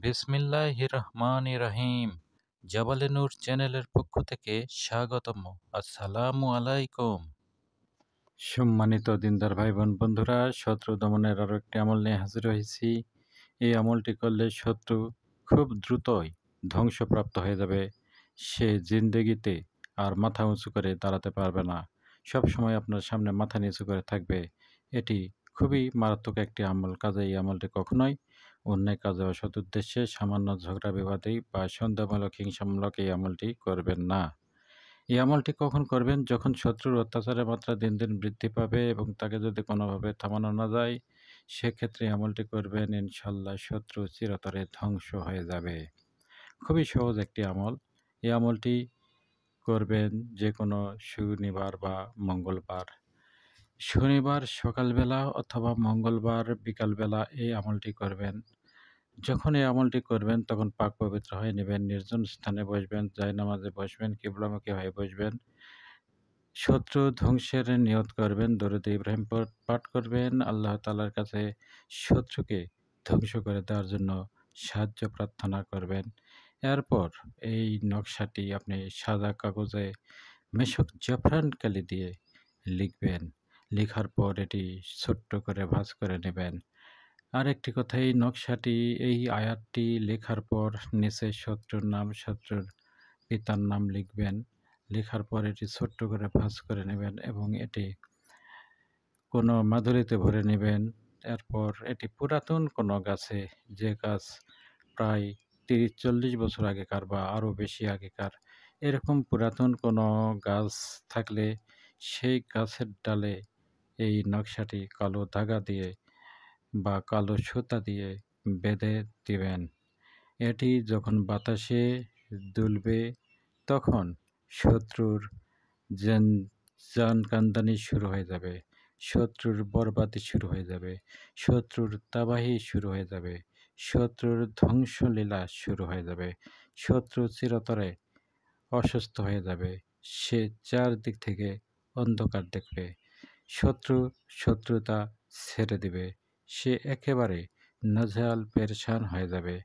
বিসমিল্লাহির রহমানির রহিম। জাবালে নূর চ্যানেলের পক্ষ থেকে স্বাগতম। আসসালামু আলাইকুম। সম্মানিত দিনদার ভাই বোন বন্ধুরা, শত্রু দমনের আরও একটি আমল নিয়ে হাজির হয়েছি। এই আমলটি করলে শত্রু খুব দ্রুতই ধ্বংসপ্রাপ্ত হয়ে যাবে। সে জিন্দেগিতে আর মাথা উঁচু করে দাঁড়াতে পারবে না, সব সময় আপনার সামনে মাথা নিচু করে থাকবে। এটি খুবই মারাত্মক একটি আমল। কাজে এই আমলটি কখনোই অন্যায় কাজে অসৎ উদ্দেশ্যে সামান্য ঝগড়া বিবাদেই বা সন্দেহমূলক হিংসামূলক এই আমলটি করবেন না। এই আমলটি কখন করবেন? যখন শত্রুর অত্যাচারের মাত্রা দিন দিন বৃদ্ধি পাবে এবং তাকে যদি কোনোভাবে থামানো না যায়, সেক্ষেত্রে এই আমলটি করবেন। ইনশাল্লাহ শত্রু চিরতরে ধ্বংস হয়ে যাবে। খুবই সহজ একটি আমল। এই আমলটি করবেন যে কোনো শনিবার বা মঙ্গলবার। শনিবার সকালবেলা অথবা মঙ্গলবার বিকালবেলা এই আমলটি করবেন। যখন এই আমলটি করবেন তখন পাক পবিত্র হয়ে নেবেন, নির্জন স্থানে বসবেন, জায়নামাজে বসবেন, কিবলামুখী হয়ে বসবেন। শত্রু ধ্বংসের নিয়ত করবেন, দরুদ ইব্রাহিম পাঠ করবেন। আল্লাহ তাআলার কাছে শত্রুকে ধ্বংস করে দেওয়ার জন্য সাহায্য প্রার্থনা করবেন। এরপর এই নকশাটি আপনি সাদা কাগজে মেশক জাফরান কালি দিয়ে লিখবেন। লেখার পর এটি ছোট্ট করে ভাঁজ করে নেবেন। আরেকটি কথা, এই নকশাটি, এই আয়াতটি লেখার পর নিচে শত্রুর নাম, শত্রুর পিতার নাম লিখবেন। লেখার পর এটি ছোট্ট করে ভাঁজ করে নেবেন এবং এটি কোনো মাদুলিতে ভরে নেবেন। এরপর এটি পুরাতন কোনো গাছে, যে গাছ প্রায় ৩০-৪০ বছর আগেকার বা আরও বেশি আগেকার, এরকম পুরাতন কোনো গাছ থাকলে সেই গাছের ডালে এই নকশাটি কালো ধাগা দিয়ে বা কালো সুতা দিয়ে বেঁধে দিবেন। এটি যখন বাতাসে দুলবে তখন শত্রুর জানকান্দানি শুরু হয়ে যাবে, শত্রুর বরবাদি শুরু হয়ে যাবে, শত্রুর তাবাহি শুরু হয়ে যাবে, শত্রুর ধ্বংসলীলা শুরু হয়ে যাবে। শত্রু চিরতরে অসুস্থ হয়ে যাবে। সে চারদিক থেকে অন্ধকার দেখবে। শত্রু শত্রুতা ছেড়ে দিবে। সে একেবারে নাজেহাল পেরেশান হয়ে যাবে।